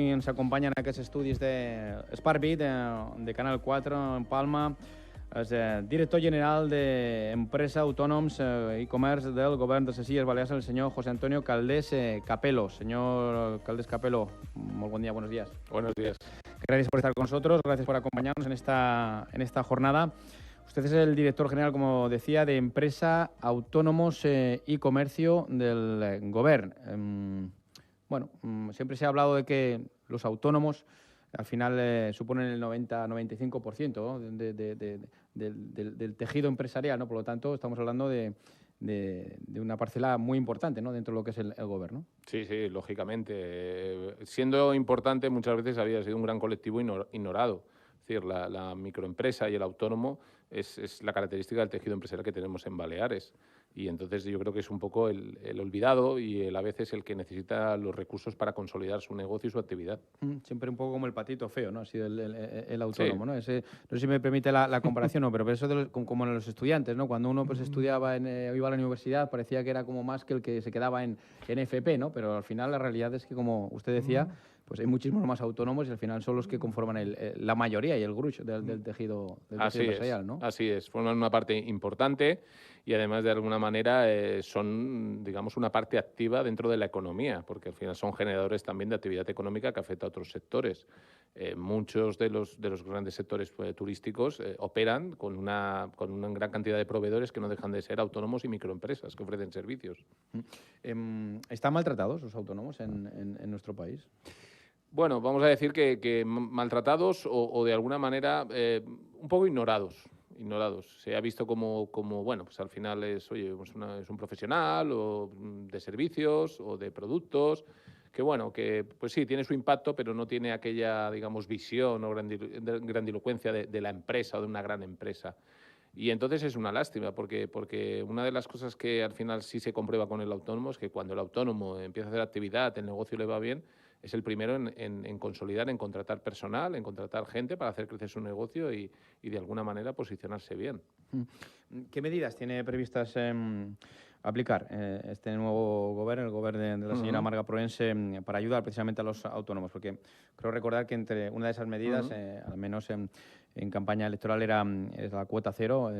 Ens acompanyen aquests estudis de Sparkbit, de Canal 4 en Palma, és director general d'Empresa Autònoms i Comerç del Govern de les Illes Balears, el senyor José Antonio Caldés Capelo. Señor Caldés Capelo, muy buen día, buenos días. Buenos días. Gracias por estar con nosotros, gracias por acompañarnos en esta jornada. Usted es el director general, como decía, de Empresa Autónomos y Comercio del Govern. Bueno, siempre se ha hablado de que los autónomos al final suponen el 90-95%, ¿no? del tejido empresarial, ¿no? Por lo tanto, estamos hablando de una parcela muy importante, ¿no? Dentro de lo que es el gobierno. Sí, lógicamente. Siendo importante, muchas veces había sido un gran colectivo ignorado. Es decir, la microempresa y el autónomo es la característica del tejido empresarial que tenemos en Baleares. Y entonces yo creo que es un poco el olvidado y a veces el que necesita los recursos para consolidar su negocio y su actividad. Siempre un poco como el patito feo, ¿no? Ha sido el autónomo, Sí. ¿no? Ese, no sé si me permite la comparación, ¿no? Pero eso como en los estudiantes, ¿no? Cuando uno pues estudiaba iba a la universidad, parecía que era como más que el que se quedaba en FP, ¿no? Pero al final la realidad es que, como usted decía, pues hay muchísimos más autónomos y al final son los que conforman la mayoría y el grueso del tejido empresarial, ¿no? Así es, forman una parte importante y además de alguna manera son, digamos, una parte activa dentro de la economía, porque al final son generadores también de actividad económica que afecta a otros sectores. Muchos de los grandes sectores turísticos operan con una gran cantidad de proveedores que no dejan de ser autónomos y microempresas que ofrecen servicios. ¿Están maltratados los autónomos en nuestro país? Bueno, vamos a decir que maltratados o de alguna manera un poco ignorados. Se ha visto como bueno, pues al final es un profesional o de servicios o de productos, que bueno, que pues sí, tiene su impacto, pero no tiene aquella, digamos, visión o grandilocuencia de la empresa o de una gran empresa. Y entonces es una lástima, porque una de las cosas que al final sí se comprueba con el autónomo es que cuando el autónomo empieza a hacer actividad, el negocio le va bien, es el primero en consolidar, en contratar personal, en contratar gente para hacer crecer su negocio y de alguna manera posicionarse bien. ¿Qué medidas tiene previstas aplicar este nuevo gobierno, el gobierno de la señora Marga Proense, para ayudar precisamente a los autónomos? Porque creo recordar que entre una de esas medidas, al menos en campaña electoral, es la cuota cero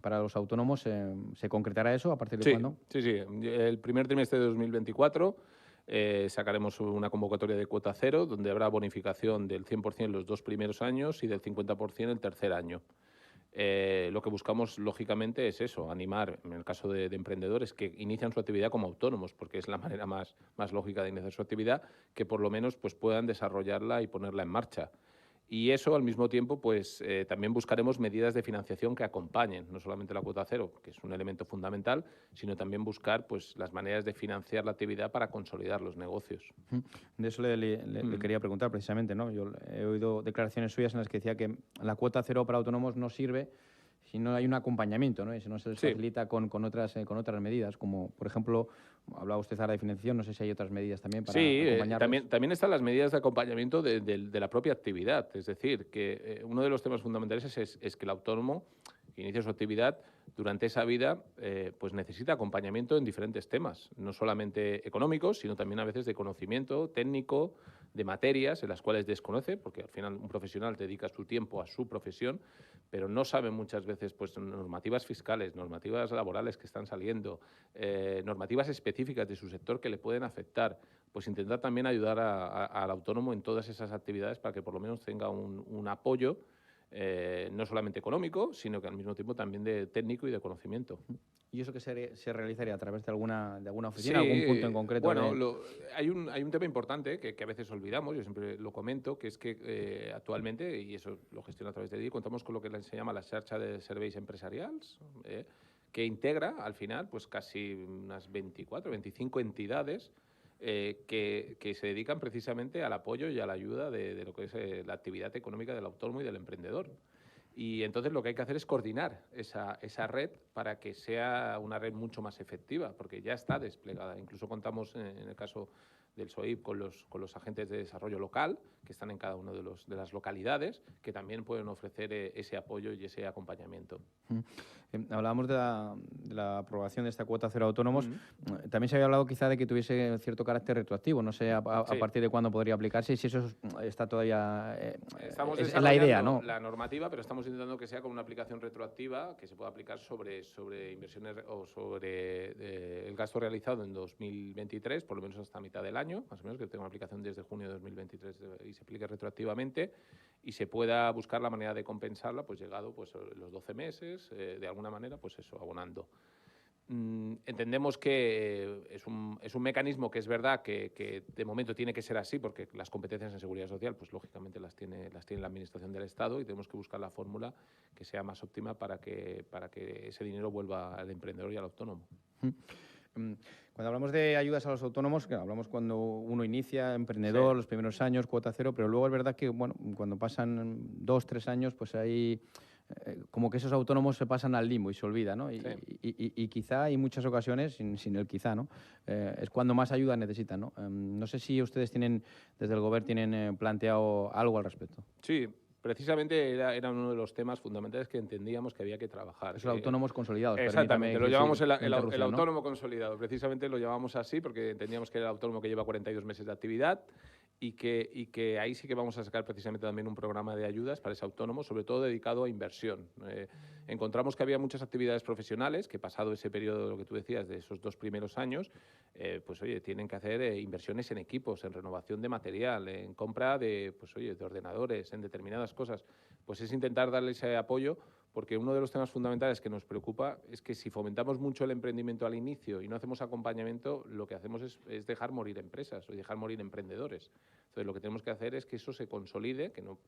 para los autónomos. ¿Se concretará eso? ¿A partir de cuándo? Sí. El primer trimestre de 2024 sacaremos una convocatoria de cuota cero, donde habrá bonificación del 100% los 2 primeros años y del 50% el tercer año. Lo que buscamos, lógicamente, es eso, animar, en el caso de emprendedores que inician su actividad como autónomos, porque es la manera más lógica de iniciar su actividad, que por lo menos pues, puedan desarrollarla y ponerla en marcha. Y eso, al mismo tiempo, pues también buscaremos medidas de financiación que acompañen, no solamente la cuota cero, que es un elemento fundamental, sino también buscar pues, las maneras de financiar la actividad para consolidar los negocios. De eso le quería preguntar precisamente, ¿no? Yo he oído declaraciones suyas en las que decía que la cuota cero para autónomos no sirve si no hay un acompañamiento, ¿no? Y si no se les facilita con otras medidas, como, por ejemplo, hablaba usted ahora de financiación, no sé si hay otras medidas también para acompañarlos. También están las medidas de acompañamiento de la propia actividad. Es decir, que uno de los temas fundamentales es que el autónomo que inicia su actividad durante esa vida pues necesita acompañamiento en diferentes temas, no solamente económicos, sino también a veces de conocimiento técnico, de materias en las cuales desconoce, porque al final un profesional dedica su tiempo a su profesión, pero no sabe muchas veces pues, normativas fiscales, normativas laborales que están saliendo, normativas específicas de su sector que le pueden afectar. Pues intentar también ayudar al autónomo en todas esas actividades para que por lo menos tenga un apoyo, no solamente económico, sino que al mismo tiempo también de técnico y de conocimiento. ¿Y eso que se realizaría a través de alguna oficina, algún punto en concreto? Bueno, hay un tema importante que a veces olvidamos, yo siempre lo comento, que es que actualmente, y eso lo gestiona a través de DI, contamos con lo que se llama la xarxa de serveis empresarials, que integra al final pues casi unas 24, 25 entidades que se dedican precisamente al apoyo y a la ayuda de lo que es la actividad económica del autónomo y del emprendedor. Y entonces lo que hay que hacer es coordinar esa red para que sea una red mucho más efectiva, porque ya está desplegada. Incluso contamos, en el caso del SOIP con los agentes de desarrollo local, que están en cada una de las localidades, que también pueden ofrecer ese apoyo y ese acompañamiento. Hablábamos de la aprobación de esta cuota cero autónomos. También se había hablado quizá de que tuviese cierto carácter retroactivo. No sé a partir de cuándo podría aplicarse y si eso está todavía... Estamos es la idea, ¿no? La normativa, pero estamos intentando que sea con una aplicación retroactiva que se pueda aplicar sobre inversiones o sobre el gasto realizado en 2023, por lo menos hasta mitad del año, más o menos, que tenga una aplicación desde junio de 2023 y se aplique retroactivamente, y se pueda buscar la manera de compensarla, pues llegado pues los 12 meses, de alguna manera, pues eso, abonando. Entendemos que es un mecanismo que es verdad que de momento tiene que ser así, porque las competencias en seguridad social, pues lógicamente las tiene la Administración del Estado, y tenemos que buscar la fórmula que sea más óptima para que ese dinero vuelva al emprendedor y al autónomo. Cuando hablamos de ayudas a los autónomos, que hablamos cuando uno inicia, emprendedor, los primeros años, cuota cero, pero luego es verdad que bueno, cuando pasan 2, 3 años, pues hay como que esos autónomos se pasan al limbo y se olvidan, ¿no? Y quizá hay muchas ocasiones, sin el quizá, ¿no? Es cuando más ayuda necesitan, ¿no? No sé si ustedes desde el Gobierno tienen planteado algo al respecto. Sí. Precisamente era uno de los temas fundamentales que entendíamos que había que trabajar. Esos autónomos consolidados. Exactamente, lo llamamos el ¿no? autónomo consolidado. Precisamente lo llamamos así porque entendíamos que era el autónomo que lleva 42 meses de actividad y que ahí sí que vamos a sacar precisamente también un programa de ayudas para ese autónomo, sobre todo dedicado a inversión. Encontramos que había muchas actividades profesionales que, pasado ese periodo, lo que tú decías, de esos 2 primeros años, pues oye, tienen que hacer inversiones en equipos, en renovación de material, en compra de ordenadores, en determinadas cosas. Pues es intentar darle ese apoyo, porque uno de los temas fundamentales que nos preocupa es que si fomentamos mucho el emprendimiento al inicio y no hacemos acompañamiento, lo que hacemos es dejar morir empresas o dejar morir emprendedores. Entonces, lo que tenemos que hacer es que eso se consolide, que no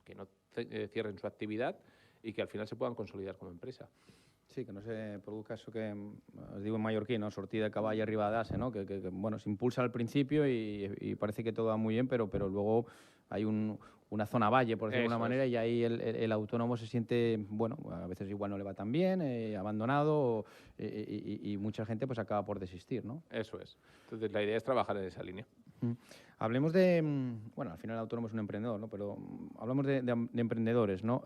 cierren su actividad y que al final se puedan consolidar como empresa. Sí, que no se produzca eso que os digo en mallorquín, ¿no? Sortida de caballo arriba de ase, ¿no? Que bueno, se impulsa al principio y parece que todo va muy bien, pero luego hay una zona valle, por decirlo de alguna manera, y ahí el autónomo se siente, bueno, a veces igual no le va tan bien, abandonado, y mucha gente pues acaba por desistir, ¿no? Eso es. Entonces, la idea es trabajar en esa línea. Hablemos de, bueno, al final el autónomo es un emprendedor, ¿no? Pero hablamos de emprendedores, ¿no?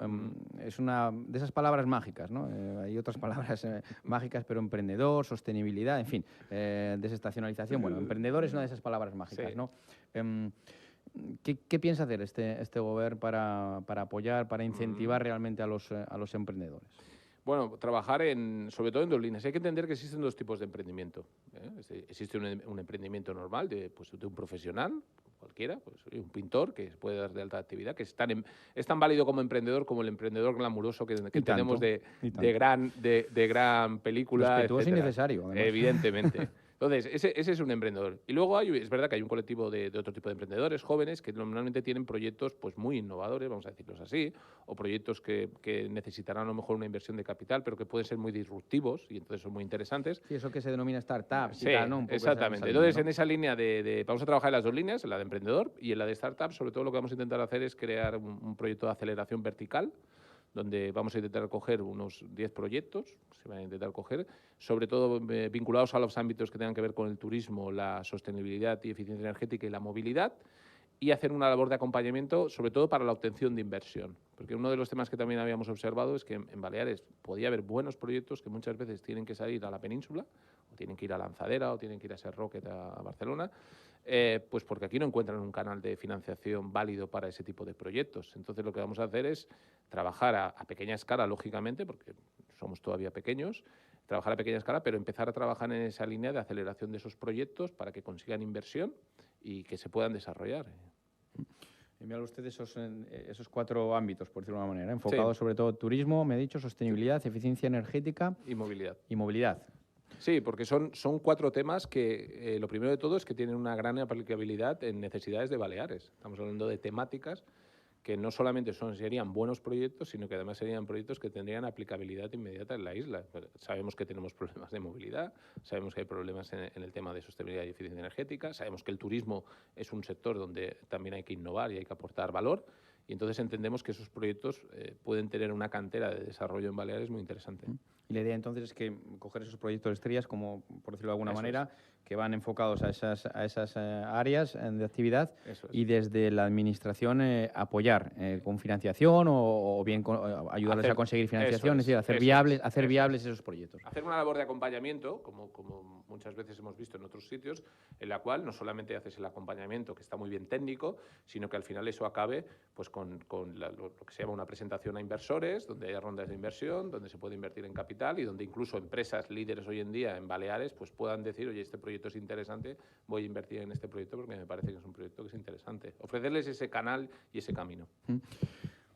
Es una de esas palabras mágicas, ¿no? Hay otras palabras mágicas, pero emprendedor, sostenibilidad, en fin, desestacionalización. Bueno, emprendedor es una de esas palabras mágicas, ¿no? ¿Qué piensa hacer este gobierno para apoyar, para incentivar realmente a los emprendedores? Bueno, trabajar sobre todo en 2 líneas. Hay que entender que existen 2 tipos de emprendimiento. Existe un emprendimiento normal de un profesional, cualquiera, pues, un pintor que puede dar de alta actividad, que es tan válido como emprendedor como el emprendedor glamuroso que tenemos de gran película. Respetuoso y necesario, además. Evidentemente. Entonces, ese es un emprendedor. Y luego es verdad que hay un colectivo de otro tipo de emprendedores jóvenes que normalmente tienen proyectos pues muy innovadores, vamos a decirlos así, o proyectos que necesitarán a lo mejor una inversión de capital, pero que pueden ser muy disruptivos y entonces son muy interesantes. Sí, eso que se denomina startups sí, y tal, ¿no? Un poco exactamente. Entonces, en esa línea vamos a trabajar en las 2 líneas, en la de emprendedor y en la de startup. Sobre todo lo que vamos a intentar hacer es crear un proyecto de aceleración vertical, donde vamos a intentar coger unos 10 proyectos, se van a intentar coger, sobre todo vinculados a los ámbitos que tengan que ver con el turismo, la sostenibilidad y eficiencia energética y la movilidad, y hacer una labor de acompañamiento, sobre todo para la obtención de inversión. Porque uno de los temas que también habíamos observado es que en Baleares podía haber buenos proyectos que muchas veces tienen que salir a la península, o tienen que ir a Lanzadera, o tienen que ir a Ser Roquet a Barcelona, pues porque aquí no encuentran un canal de financiación válido para ese tipo de proyectos. Entonces, lo que vamos a hacer es trabajar a pequeña escala, lógicamente, porque somos todavía pequeños, trabajar a pequeña escala, pero empezar a trabajar en esa línea de aceleración de esos proyectos para que consigan inversión y que se puedan desarrollar. Y mira usted esos 4 ámbitos, por decirlo de alguna manera, enfocados sobre todo turismo, me he dicho, sostenibilidad, eficiencia energética y movilidad. Sí, porque son 4 temas que, lo primero de todo es que tienen una gran aplicabilidad en necesidades de Baleares. Estamos hablando de temáticas que no solamente serían buenos proyectos, sino que además serían proyectos que tendrían aplicabilidad inmediata en la isla. Sabemos que tenemos problemas de movilidad, sabemos que hay problemas en el tema de sostenibilidad y eficiencia energética, sabemos que el turismo es un sector donde también hay que innovar y hay que aportar valor, y entonces entendemos que esos proyectos pueden tener una cantera de desarrollo en Baleares muy interesante. Y la idea entonces es que coger esos proyectos estrellas, como por decirlo de alguna manera, que van enfocados a esas áreas de actividad. Eso es. Y desde la Administración apoyar con financiación o bien ayudarles a conseguir financiación, es decir, hacer viables esos proyectos. Hacer una labor de acompañamiento, como muchas veces hemos visto en otros sitios, en la cual no solamente haces el acompañamiento, que está muy bien técnico, sino que al final eso acabe pues, con lo que se llama una presentación a inversores, donde haya rondas de inversión, donde se puede invertir en capital y donde incluso empresas líderes hoy en día en Baleares pues, puedan decir, oye, este proyecto es interesante, voy a invertir en este proyecto porque me parece que es un proyecto que es interesante. Ofrecerles ese canal y ese camino.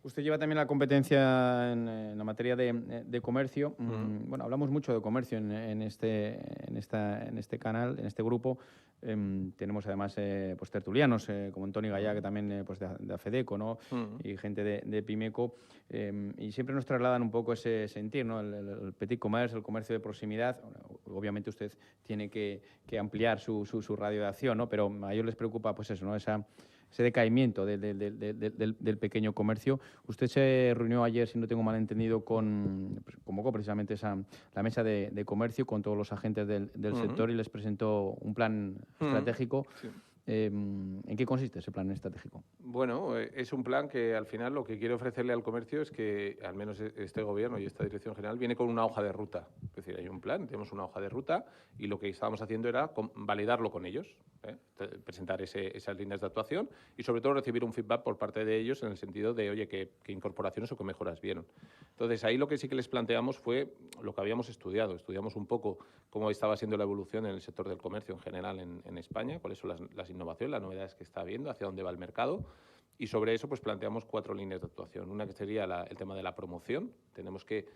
Usted lleva también la competencia en la materia de comercio. Bueno, hablamos mucho de comercio en este canal, en este grupo. Tenemos además pues tertulianos como Antoni Gallá, que también pues de AFEDECO, ¿no? Y gente de Pimeco. Y siempre nos trasladan un poco ese sentir, ¿no? El petit commerce, el comercio de proximidad. Obviamente usted tiene que ampliar su radio de acción, ¿no? Pero a ellos les preocupa pues eso, ¿no? Ese decaimiento del pequeño comercio. Usted se reunió ayer, si no tengo mal entendido, convocó precisamente la mesa de comercio con todos los agentes del sector y les presentó un plan estratégico. Sí. ¿En qué consiste ese plan estratégico? Bueno, es un plan que al final lo que quiere ofrecerle al comercio es que al menos este gobierno y esta dirección general viene con una hoja de ruta. Es decir, hay un plan, tenemos una hoja de ruta y lo que estábamos haciendo era validarlo con ellos, presentar esas líneas de actuación y sobre todo recibir un feedback por parte de ellos en el sentido de, oye, ¿qué incorporaciones o qué mejoras vieron? Entonces, ahí lo que sí que les planteamos fue lo que habíamos estudiado. Estudiamos un poco cómo estaba siendo la evolución en el sector del comercio en general en España, cuáles son las innovaciones, las novedades que está habiendo, hacia dónde va el mercado. Y sobre eso pues planteamos 4 líneas de actuación. Una que sería el tema de la promoción. Tenemos que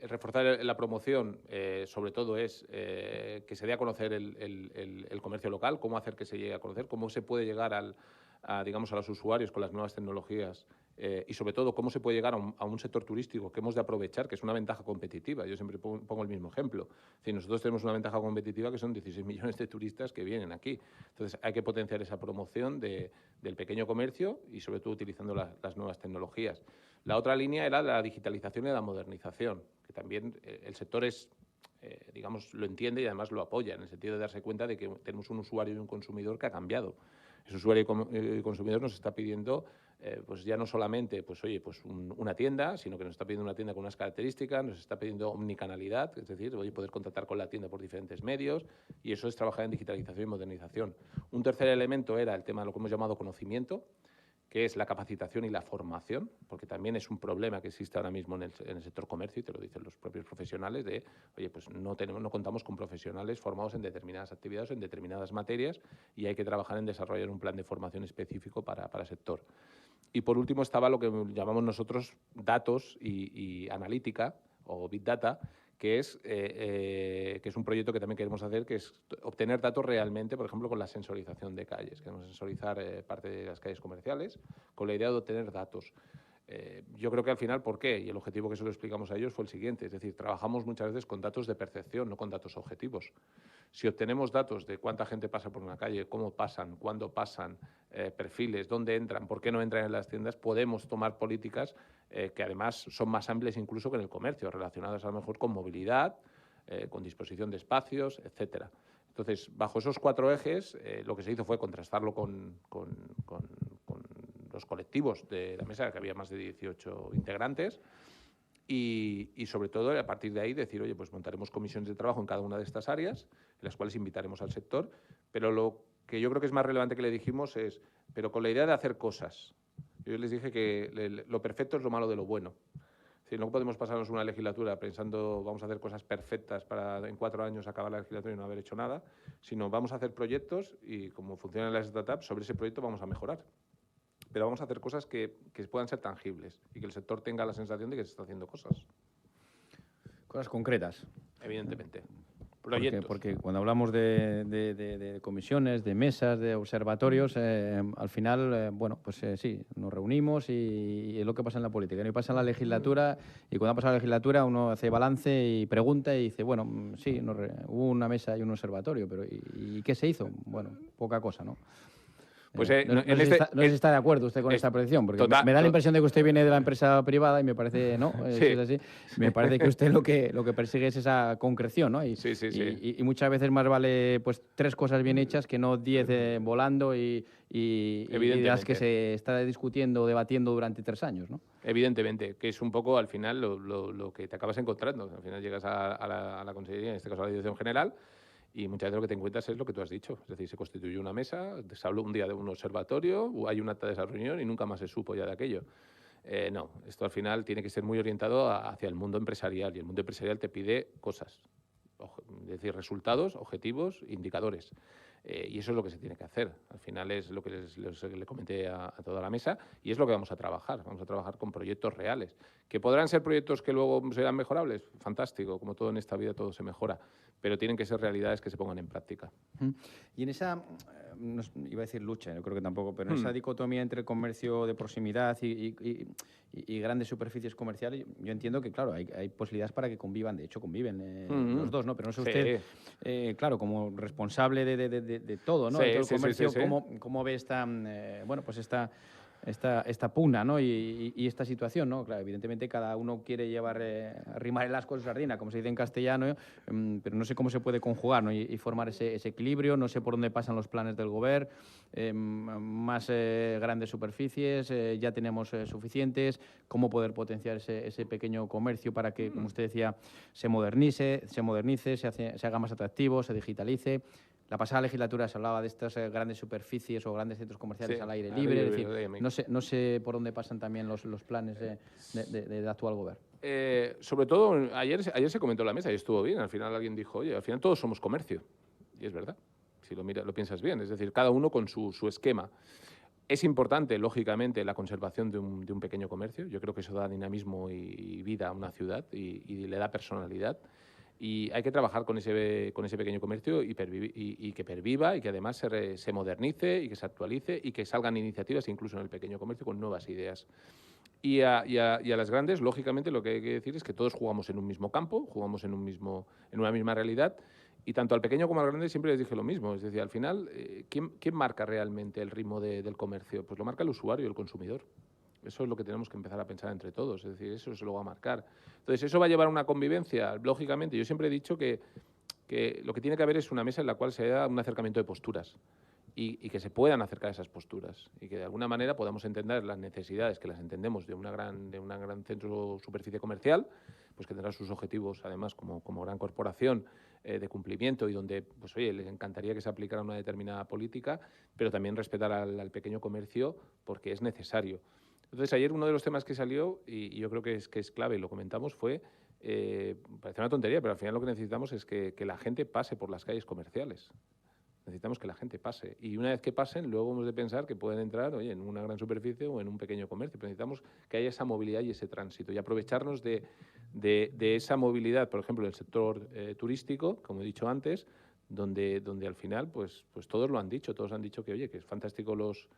reforzar la promoción, sobre todo es que se dé a conocer el comercio local, cómo hacer que se llegue a conocer, cómo se puede llegar a los usuarios con las nuevas tecnologías y sobre todo cómo se puede llegar a un sector turístico que hemos de aprovechar, que es una ventaja competitiva. Yo siempre pongo el mismo ejemplo. Es decir, nosotros tenemos una ventaja competitiva que son 16 millones de turistas que vienen aquí. Entonces hay que potenciar esa promoción del pequeño comercio y sobre todo utilizando las nuevas tecnologías. La otra línea era la digitalización y la modernización, que también el sector lo entiende y además lo apoya, en el sentido de darse cuenta de que tenemos un usuario y un consumidor que ha cambiado. Ese usuario y consumidor nos está pidiendo pues ya no solamente una tienda, sino que nos está pidiendo una tienda con unas características, nos está pidiendo omnicanalidad, es decir, poder contactar con la tienda por diferentes medios, y eso es trabajar en digitalización y modernización. Un tercer elemento era el tema de lo que hemos llamado conocimiento, que es la capacitación y la formación, porque también es un problema que existe ahora mismo en el sector comercio, y te lo dicen los propios profesionales, de, oye, pues no contamos con profesionales formados en determinadas actividades o en determinadas materias, y hay que trabajar en desarrollar un plan de formación específico para el sector. Y por último estaba lo que llamamos nosotros datos y analítica, o Big Data, que es un proyecto que también queremos hacer, que es obtener datos realmente, por ejemplo, con la sensorización de calles. Queremos sensorizar parte de las calles comerciales con la idea de obtener datos. Yo creo que al final, ¿por qué? Y el objetivo que se lo explicamos a ellos fue el siguiente, es decir, trabajamos muchas veces con datos de percepción, no con datos objetivos. Si obtenemos datos de cuánta gente pasa por una calle, cómo pasan, cuándo pasan, perfiles, dónde entran, por qué no entran en las tiendas, podemos tomar políticas que además son más amplias incluso que en el comercio, relacionadas a lo mejor con movilidad, con disposición de espacios, etcétera. Entonces, bajo esos 4 ejes, lo que se hizo fue contrastarlo con los colectivos de la mesa, que había más de 18 integrantes, y sobre todo a partir de ahí decir, oye, pues montaremos comisiones de trabajo en cada una de estas áreas, en las cuales invitaremos al sector, pero lo que yo creo que es más relevante que le dijimos es, pero con la idea de hacer cosas. Yo les dije que lo perfecto es lo malo de lo bueno. Es decir, no podemos pasarnos una legislatura pensando vamos a hacer cosas perfectas para en 4 años acabar la legislatura y no haber hecho nada, sino vamos a hacer proyectos y como funcionan las startups, sobre ese proyecto vamos a mejorar. Pero vamos a hacer cosas que puedan ser tangibles y que el sector tenga la sensación de que se está haciendo cosas. Cosas concretas. Evidentemente. Proyectos. Porque cuando hablamos de comisiones, de mesas, de observatorios, al final, sí, nos reunimos y es lo que pasa en la política, ¿no? Y pasa en la legislatura y cuando ha pasado la legislatura uno hace balance y pregunta y dice, bueno, sí, hubo una mesa y un observatorio, pero ¿y qué se hizo? Bueno, poca cosa, ¿no? Pues, no sé si está de acuerdo usted con esta predicción, porque me da la impresión de que usted viene de la empresa privada y me parece, ¿no? Sí. Si es así, me parece que usted lo que persigue es esa concreción, ¿no? Y, sí. y muchas veces más vale pues 3 cosas bien hechas que no 10 volando y de las que se está discutiendo o debatiendo durante 3 años, ¿no? Evidentemente, que es un poco al final lo que te acabas encontrando. Al final llegas a la Consejería, en este caso a la Dirección General, y muchas veces lo que te encuentras es lo que tú has dicho. Es decir, se constituyó una mesa, se habló un día de un observatorio, hay un acta de esa reunión y nunca más se supo ya de aquello. No, esto al final tiene que ser muy orientado hacia el mundo empresarial, y el mundo empresarial te pide cosas, es decir, resultados, objetivos, indicadores. Y eso es lo que se tiene que hacer. Al final es lo que le comenté a toda la mesa, y es lo que vamos a trabajar. Vamos a trabajar con proyectos reales. ¿Que podrán ser proyectos que luego serán mejorables? Fantástico, como todo en esta vida, todo se mejora. Pero tienen que ser realidades que se pongan en práctica. Y en esa, iba a decir lucha, yo creo que tampoco, pero en esa dicotomía entre el comercio de proximidad y grandes superficies comerciales, yo entiendo que, claro, hay posibilidades para que convivan, de hecho conviven los dos, ¿no? Pero no sé usted, claro, como responsable de todo, ¿no? De todo el comercio, ¿cómo ve esta, bueno, pues esta pugna, ¿no? Y esta situación, ¿no? Claro, evidentemente cada uno quiere arrimar el asco a su sardina, como se dice en castellano, pero no sé cómo se puede conjugar, ¿no? y formar ese equilibrio. No sé por dónde pasan los planes del Gobierno, más grandes superficies, ya tenemos suficientes. ¿Cómo poder potenciar ese pequeño comercio para que, como usted decía, se modernice, se haga más atractivo, se digitalice? La pasada legislatura se hablaba de estas grandes superficies o grandes centros comerciales al aire libre. Es decir, no sé por dónde pasan también los planes del actual gobierno. Sobre todo, ayer se comentó en la mesa y estuvo bien. Al final alguien dijo, oye, al final todos somos comercio. Y es verdad, si lo piensas bien. Es decir, cada uno con su esquema. Es importante, lógicamente, la conservación de un pequeño comercio. Yo creo que eso da dinamismo y vida a una ciudad y le da personalidad. Y hay que trabajar con ese pequeño comercio y que perviva, y que además se modernice y que se actualice y que salgan iniciativas incluso en el pequeño comercio con nuevas ideas. Y a las grandes, lógicamente, lo que hay que decir es que todos jugamos en un mismo campo, jugamos en una misma realidad, y tanto al pequeño como al grande siempre les dije lo mismo. Es decir, al final, ¿quién marca realmente el ritmo del comercio? Pues lo marca el usuario, el consumidor. Eso es lo que tenemos que empezar a pensar entre todos, es decir, eso se lo va a marcar. Entonces, ¿eso va a llevar a una convivencia? Lógicamente, yo siempre he dicho que lo que tiene que haber es una mesa en la cual se haga un acercamiento de posturas y que se puedan acercar esas posturas y que de alguna manera podamos entender las necesidades, que las entendemos de una gran centro superficie comercial, pues que tendrá sus objetivos, además, como gran corporación de cumplimiento, y donde, pues oye, les encantaría que se aplicara una determinada política, pero también respetar al pequeño comercio porque es necesario. Entonces, ayer uno de los temas que salió, y yo creo que es clave, y lo comentamos, fue, parece una tontería, pero al final lo que necesitamos es que la gente pase por las calles comerciales. Necesitamos que la gente pase. Y una vez que pasen, luego hemos de pensar que pueden entrar, oye, en una gran superficie o en un pequeño comercio. Pero necesitamos que haya esa movilidad y ese tránsito, y aprovecharnos de esa movilidad, por ejemplo, en el sector turístico, como he dicho antes, donde al final, pues todos lo han dicho. Todos han dicho que, oye, que es fantástico los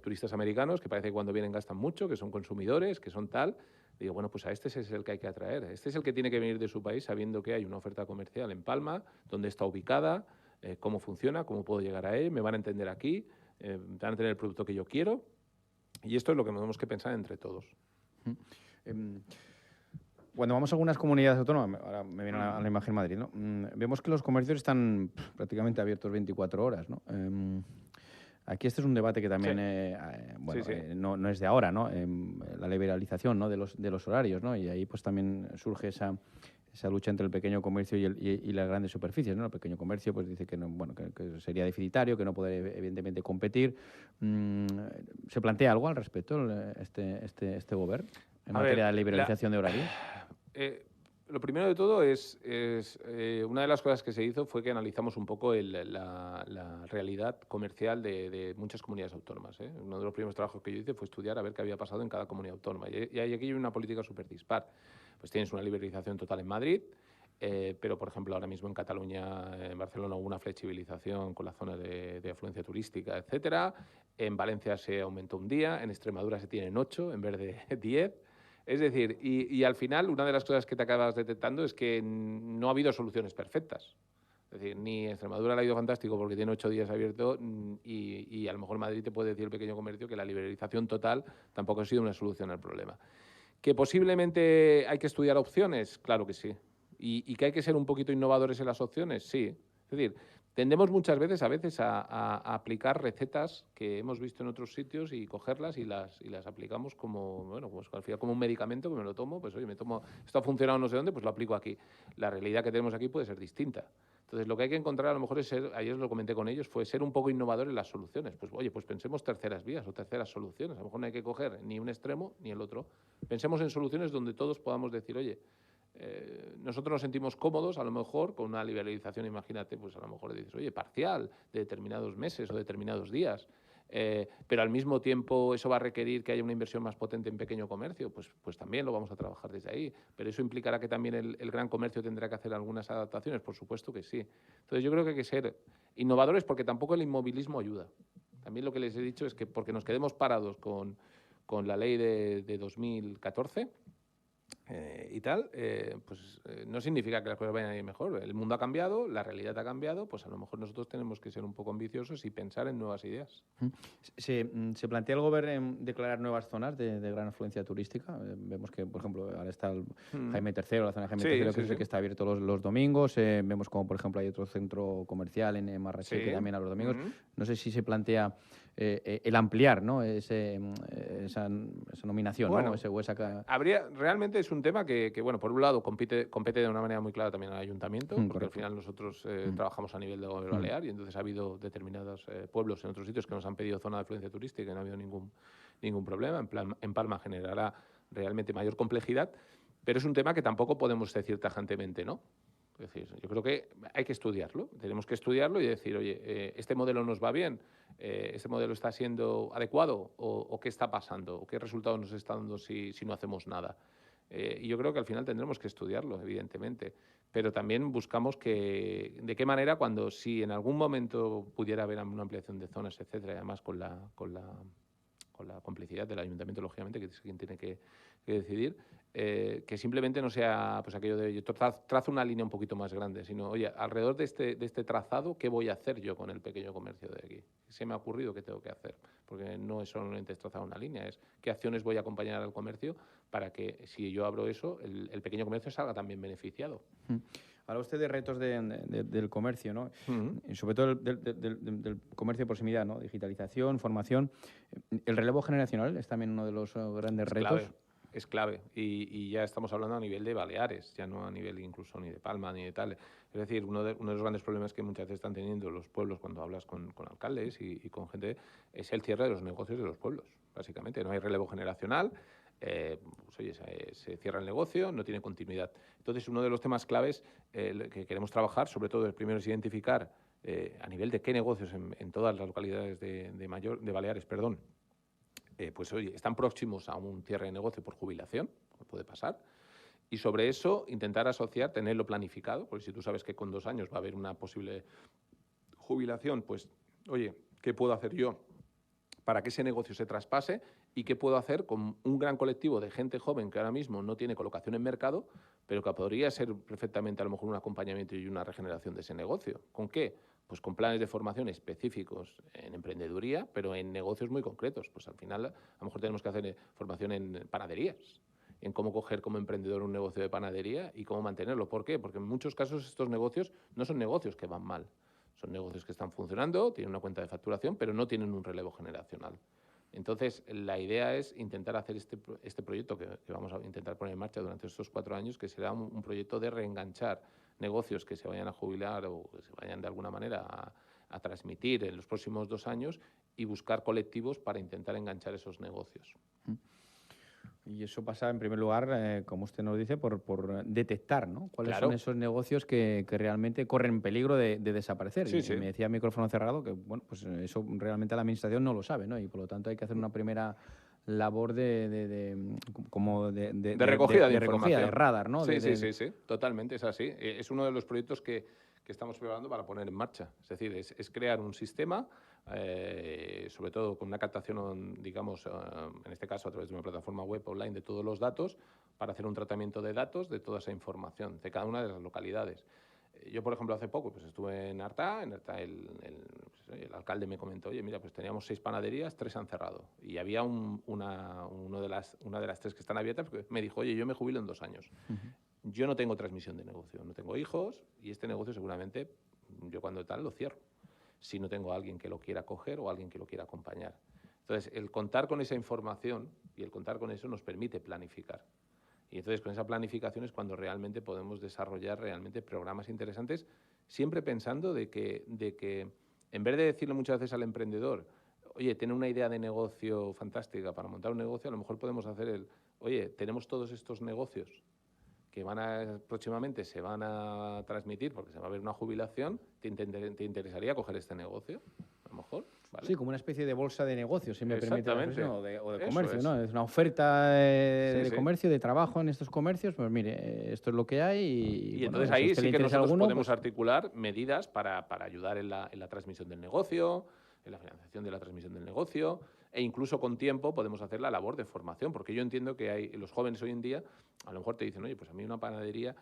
turistas americanos, que parece que cuando vienen gastan mucho, que son consumidores, que son tal. Digo, bueno, pues a este es el que hay que atraer. Este es el que tiene que venir de su país sabiendo que hay una oferta comercial en Palma, dónde está ubicada, cómo funciona, cómo puedo llegar a él, me van a entender aquí, van a tener el producto que yo quiero. Y esto es lo que tenemos que pensar entre todos. Cuando vamos a algunas comunidades autónomas, ahora me viene a la imagen Madrid, ¿no? Vemos que los comercios están prácticamente abiertos 24 horas, ¿no? Aquí este es un debate que también, no es de ahora, ¿no? La liberalización, ¿no? de los horarios, ¿no? Y ahí pues también surge esa lucha entre el pequeño comercio y las grandes superficies, ¿no? El pequeño comercio pues dice que, no, bueno, que sería deficitario, que no puede evidentemente competir. ¿Se plantea algo al respecto este gobierno en materia de liberalización de horarios? Lo primero de todo es una de las cosas que se hizo fue que analizamos un poco la realidad comercial de muchas comunidades autónomas. Uno de los primeros trabajos que yo hice fue estudiar a ver qué había pasado en cada comunidad autónoma. Y aquí hay una política súper dispar. Pues tienes una liberalización total en Madrid, pero, por ejemplo, ahora mismo en Cataluña, en Barcelona, hubo una flexibilización con la zona de afluencia turística, etcétera. En Valencia se aumentó un día, en Extremadura se tienen 8 en vez de 10. Es decir, y al final una de las cosas que te acabas detectando es que no ha habido soluciones perfectas. Es Es decir, ni Extremadura le ha ido fantástico porque tiene 8 días abierto y a lo mejor Madrid te puede decir el pequeño comercio que la liberalización total tampoco ha sido una solución al problema. ¿Que posiblemente hay que estudiar opciones? Claro que sí. ¿Y que hay que ser un poquito innovadores en las opciones? Sí. Es decir, tendemos muchas veces a aplicar recetas que hemos visto en otros sitios y cogerlas y las aplicamos como, bueno, pues al final como un medicamento que me lo tomo, pues oye, esto ha funcionado no sé dónde, pues lo aplico aquí. La realidad que tenemos aquí puede ser distinta. Entonces, lo que hay que encontrar a lo mejor es ser, ayer lo comenté con ellos, fue ser un poco innovador en las soluciones. Pues oye, pues pensemos terceras vías o terceras soluciones. A lo mejor no hay que coger ni un extremo ni el otro. Pensemos en soluciones donde todos podamos decir, oye, nosotros nos sentimos cómodos, a lo mejor, con una liberalización, imagínate, pues a lo mejor le dices, oye, parcial, de determinados meses o determinados días, pero al mismo tiempo eso va a requerir que haya una inversión más potente en pequeño comercio, pues también lo vamos a trabajar desde ahí, pero eso implicará que también el gran comercio tendrá que hacer algunas adaptaciones, por supuesto que sí. Entonces yo creo que hay que ser innovadores porque tampoco el inmovilismo ayuda. También lo que les he dicho es que porque nos quedemos parados con la ley de 2014, y tal, no significa que las cosas vayan a ir mejor. El mundo ha cambiado, la realidad ha cambiado, pues a lo mejor nosotros tenemos que ser un poco ambiciosos y pensar en nuevas ideas. ¿Se plantea el gobierno declarar nuevas zonas de gran afluencia turística? Vemos que, por ejemplo, ahora está el Jaime III, la zona de Jaime III, que es el que está abierto los domingos. Vemos como, por ejemplo, hay otro centro comercial en Marrakech que también a los domingos. No sé si se plantea el ampliar, ¿no? esa nominación, bueno, ¿no? Realmente es un tema que, bueno, por un lado compete de una manera muy clara también al ayuntamiento, porque correcto. al final nosotros trabajamos a nivel de gobierno balear y entonces ha habido determinados pueblos en otros sitios que nos han pedido zona de afluencia turística y no ha habido ningún problema. En Palma generará realmente mayor complejidad, pero es un tema que tampoco podemos decir tajantemente, ¿no? Es decir, yo creo que hay que estudiarlo, tenemos que estudiarlo y decir, oye, este modelo nos va bien, este modelo está siendo adecuado o qué está pasando, o qué resultados nos está dando si no hacemos nada. Y yo creo que al final tendremos que estudiarlo, evidentemente, pero también buscamos de qué manera si en algún momento pudiera haber una ampliación de zonas, etcétera, y además con la complicidad del ayuntamiento, lógicamente, que es quien tiene que decidir, que simplemente no sea pues aquello de yo trazo una línea un poquito más grande, sino, oye, alrededor de este trazado, ¿qué voy a hacer yo con el pequeño comercio de aquí? Se me ha ocurrido qué tengo que hacer, porque no es solamente trazar una línea, es qué acciones voy a acompañar al comercio para que si yo abro eso, el pequeño comercio salga también beneficiado. Habla usted de retos del comercio, ¿no? Y sobre todo del comercio de proximidad, ¿no? Digitalización, formación. ¿El relevo generacional es también uno de los grandes retos? Es clave y ya estamos hablando a nivel de Baleares, ya no a nivel incluso ni de Palma ni de tal. Es decir, uno de los grandes problemas que muchas veces están teniendo los pueblos cuando hablas con alcaldes y con gente es el cierre de los negocios de los pueblos, básicamente. No hay relevo generacional, pues oye, se cierra el negocio, no tiene continuidad. Entonces, uno de los temas claves que queremos trabajar, sobre todo el primero es identificar a nivel de qué negocios en todas las localidades de Baleares, pues oye, están próximos a un cierre de negocio por jubilación, puede pasar, y sobre eso intentar asociar, tenerlo planificado, porque si tú sabes que con 2 años va a haber una posible jubilación, pues oye, ¿qué puedo hacer yo para que ese negocio se traspase y qué puedo hacer con un gran colectivo de gente joven que ahora mismo no tiene colocación en mercado, pero que podría ser perfectamente a lo mejor un acompañamiento y una regeneración de ese negocio? ¿Con qué? Pues con planes de formación específicos en emprendeduría, pero en negocios muy concretos. Pues al final a lo mejor tenemos que hacer formación en panaderías, en cómo coger como emprendedor un negocio de panadería y cómo mantenerlo. ¿Por qué? Porque en muchos casos estos negocios no son negocios que van mal. Son negocios que están funcionando, tienen una cuenta de facturación, pero no tienen un relevo generacional. Entonces, la idea es intentar hacer este proyecto que vamos a intentar poner en marcha durante estos 4 años, que será un proyecto de reenganchar negocios que se vayan a jubilar o que se vayan de alguna manera a transmitir en los próximos 2 años y buscar colectivos para intentar enganchar esos negocios. Y eso pasa, en primer lugar, como usted nos dice, por detectar, ¿no? ¿Cuáles Claro. son esos negocios que realmente corren peligro de desaparecer? Sí, y sí. me decía micrófono cerrado que, bueno, pues eso realmente la Administración no lo sabe, ¿no? Y por lo tanto hay que hacer una primera labor de recogida de información. recogida, de radar, ¿no? Sí, totalmente, es así. Es uno de los proyectos que estamos preparando para poner en marcha. Es decir, es crear un sistema, sobre todo con una captación, digamos, en este caso a través de una plataforma web online de todos los datos, para hacer un tratamiento de datos de toda esa información, de cada una de las localidades. Yo, por ejemplo, hace poco pues estuve en Artà. El alcalde me comentó, oye, mira, pues teníamos 6 panaderías, 3 han cerrado. Y había una de las 3 que están abiertas, porque me dijo, oye, yo me jubilo en 2 años. Yo no tengo transmisión de negocio, no tengo hijos, y este negocio seguramente, yo cuando tal, lo cierro, si no tengo a alguien que lo quiera coger o alguien que lo quiera acompañar. Entonces, el contar con esa información y el contar con eso nos permite planificar. Y entonces, con esa planificación es cuando realmente podemos desarrollar realmente programas interesantes, siempre pensando de que en vez de decirle muchas veces al emprendedor, oye, tiene una idea de negocio fantástica para montar un negocio, a lo mejor podemos hacer oye, tenemos todos estos negocios que próximamente se van a transmitir porque se va a ver una jubilación, ¿te interesaría coger este negocio? A lo mejor, ¿vale? Sí, como una especie de bolsa de negocio, si me permite la expresión, o de comercio, es. ¿no? Es una oferta de comercio, de trabajo en estos comercios, pues mire, esto es lo que hay y entonces bueno, ahí si sí que nosotros podemos pues articular medidas para ayudar en la transmisión del negocio, en la financiación de la transmisión del negocio, e incluso con tiempo podemos hacer la labor de formación, porque yo entiendo que los jóvenes hoy en día a lo mejor te dicen, oye, pues a mí una panadería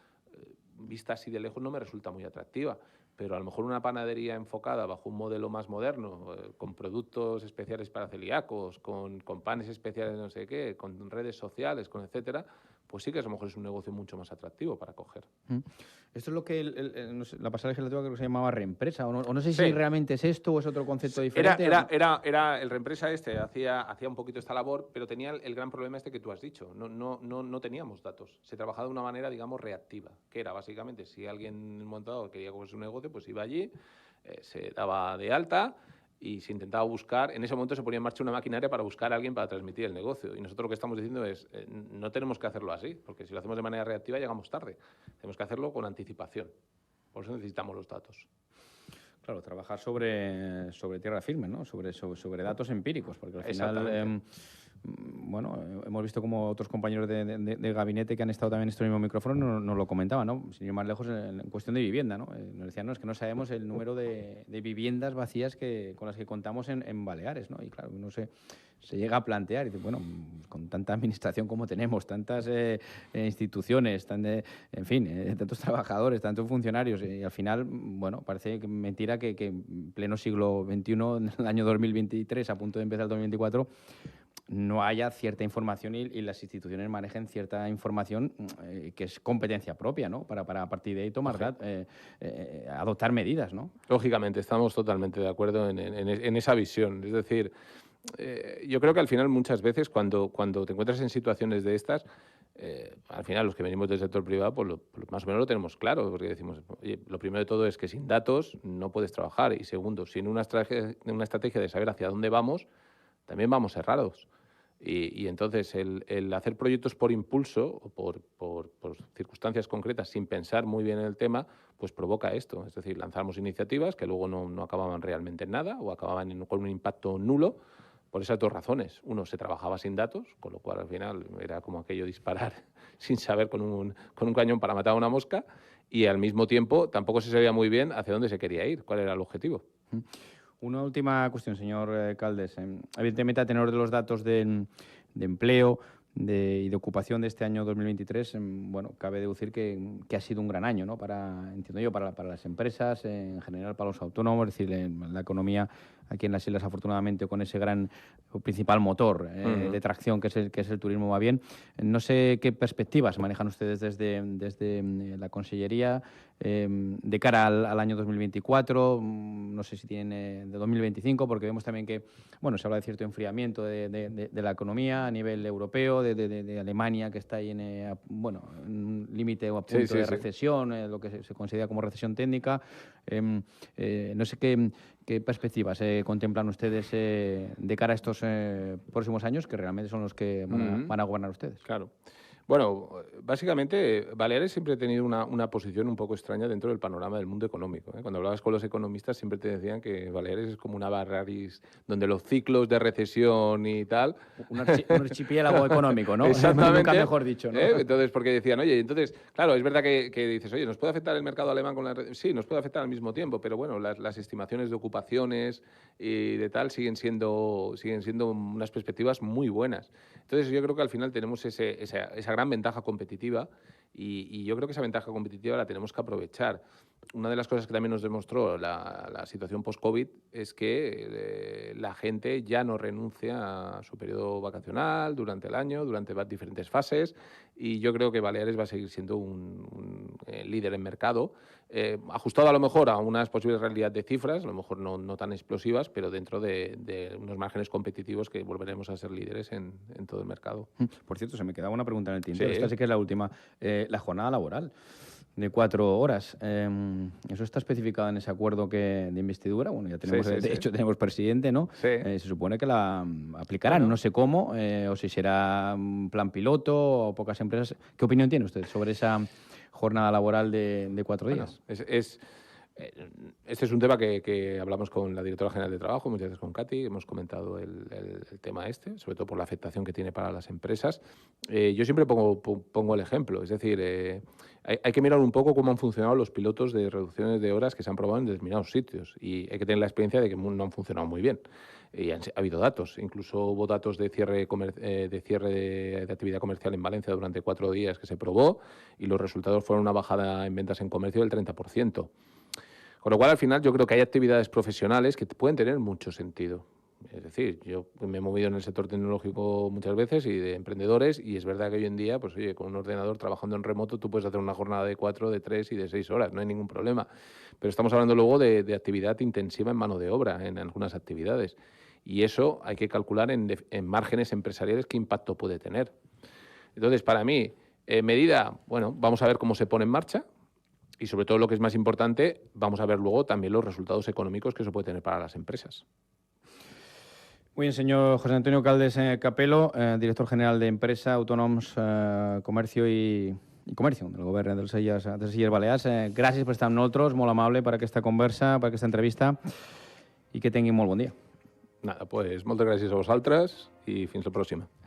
vista así de lejos no me resulta muy atractiva, pero a lo mejor una panadería enfocada bajo un modelo más moderno, con productos especiales para celíacos, con panes especiales no sé qué, con redes sociales, con etcétera, pues sí que a lo mejor es un negocio mucho más atractivo para coger. Esto es lo que no sé, la pasada legislatura creo que se llamaba reempresa, o no sé Sí. si realmente es esto o es otro concepto diferente. Era el reempresa hacía un poquito esta labor, pero tenía el gran problema que tú has dicho. No teníamos datos. Se trabajaba de una manera, digamos, reactiva, que era básicamente si alguien montado quería coger su negocio, pues iba allí, se daba de alta y se intentaba buscar. En ese momento se ponía en marcha una maquinaria para buscar a alguien para transmitir el negocio. Y nosotros lo que estamos diciendo es, no tenemos que hacerlo así, porque si lo hacemos de manera reactiva llegamos tarde. Tenemos que hacerlo con anticipación. Por eso necesitamos los datos. Claro, trabajar sobre tierra firme, ¿no? Sobre datos empíricos, porque al final, bueno, hemos visto como otros compañeros de gabinete que han estado también en este mismo micrófono nos lo comentaban, ¿no? Sin ir más lejos, en cuestión de vivienda, ¿no? Nos decían, no, es que no sabemos el número de viviendas vacías con las que contamos en Baleares, ¿no? Y claro, uno se llega a plantear y dice, bueno, con tanta administración como tenemos, tantas instituciones, en fin, tantos trabajadores, tantos funcionarios, y al final, bueno, parece mentira que en pleno siglo XXI, en el año 2023, a punto de empezar el 2024, no haya cierta información y las instituciones manejen cierta información que es competencia propia, ¿no? Para a partir de ahí tomar adoptar medidas, ¿no? Lógicamente, estamos totalmente de acuerdo en esa visión. Es decir, yo creo que al final muchas veces cuando te encuentras en situaciones de estas, al final los que venimos del sector privado, pues más o menos lo tenemos claro, porque decimos, oye, lo primero de todo es que sin datos no puedes trabajar, y segundo, sin una estrategia de saber hacia dónde vamos, también vamos errados. Y entonces el hacer proyectos por impulso o por circunstancias concretas sin pensar muy bien en el tema, pues provoca esto. Es decir, lanzamos iniciativas que luego no acababan realmente en nada o acababan con un impacto nulo por esas dos razones. Uno, se trabajaba sin datos, con lo cual al final era como aquello disparar sin saber con un cañón para matar a una mosca, y al mismo tiempo tampoco se sabía muy bien hacia dónde se quería ir, cuál era el objetivo. Una última cuestión, señor Caldes. Evidentemente, a tenor de los datos de empleo y de ocupación de este año 2023, bueno, cabe deducir que ha sido un gran año, ¿no? Entiendo yo, para las empresas, en general para los autónomos, es decir, en la economía aquí en las islas, afortunadamente, con ese principal motor de tracción que es el turismo, va bien. No sé qué perspectivas manejan ustedes desde la Consellería de cara al año 2024, no sé si tienen de 2025, porque vemos también que, bueno, se habla de cierto enfriamiento de la economía a nivel europeo, de Alemania, que está ahí en un límite o a punto de recesión, lo que se considera como recesión técnica. No sé qué perspectivas contemplan ustedes de cara a estos próximos años, que realmente son los que van a gobernar ustedes. Claro. Bueno, básicamente Baleares siempre ha tenido una posición un poco extraña dentro del panorama del mundo económico. Cuando hablabas con los economistas siempre te decían que Baleares es como una barraris donde los ciclos de recesión y tal... Un archipiélago económico, ¿no? Exactamente. Nunca mejor dicho, ¿no? Entonces, porque decían, oye, entonces, claro, es verdad que dices, oye, ¿nos puede afectar el mercado alemán con la... Sí, nos puede afectar al mismo tiempo, pero bueno, las estimaciones de ocupaciones y de tal siguen siendo unas perspectivas muy buenas. Entonces, yo creo que al final tenemos esa esa gran ventaja competitiva y yo creo que esa ventaja competitiva la tenemos que aprovechar. Una de las cosas que también nos demostró la situación post-COVID es que la gente ya no renuncia a su periodo vacacional durante el año, durante diferentes fases, y yo creo que Baleares va a seguir siendo un líder en mercado, ajustado a lo mejor a unas posibles realidades de cifras, a lo mejor no tan explosivas, pero dentro de unos márgenes competitivos que volveremos a ser líderes en todo el mercado. Por cierto, se me quedaba una pregunta en el tintero, Sí. esta sí que es la última. La jornada laboral de 4 horas, ¿eso está especificado en ese acuerdo de investidura? Bueno, ya tenemos, Sí, de hecho, tenemos presidente, ¿no? Sí. Se supone que la aplicarán, no sé cómo, o si será un plan piloto o pocas empresas. ¿Qué opinión tiene usted sobre esa jornada laboral de 4 días? Este es un tema que hablamos con la directora general de Trabajo, muchas veces con Katy, hemos comentado el tema sobre todo por la afectación que tiene para las empresas. Yo siempre pongo el ejemplo, es decir, hay que mirar un poco cómo han funcionado los pilotos de reducciones de horas que se han probado en determinados sitios y hay que tener la experiencia de que no han funcionado muy bien. Y ha habido datos, incluso hubo datos de cierre de actividad comercial en Valencia durante 4 días que se probó y los resultados fueron una bajada en ventas en comercio del 30%. Con lo cual, al final, yo creo que hay actividades profesionales que pueden tener mucho sentido. Es decir, yo me he movido en el sector tecnológico muchas veces y de emprendedores y es verdad que hoy en día, pues oye, con un ordenador trabajando en remoto tú puedes hacer una jornada de 4, de 3 y de 6 horas, no hay ningún problema. Pero estamos hablando luego de actividad intensiva en mano de obra en algunas actividades y eso hay que calcular en márgenes empresariales qué impacto puede tener. Entonces, para mí, medida, bueno, vamos a ver cómo se pone en marcha. Y sobre todo, lo que es más importante, vamos a ver luego también los resultados económicos que eso puede tener para las empresas. Muy bien, señor José Antonio Caldes Capelo, director general de Empresa, Autònoms, Comercio i Comercio del Govern dels Illes Balears. Gràcies per estar amb nosaltres, molt amable per aquesta conversa, per aquesta entrevista i que tinguin molt bon dia. Nada, pues moltes gràcies a vosaltres i fins la pròxima.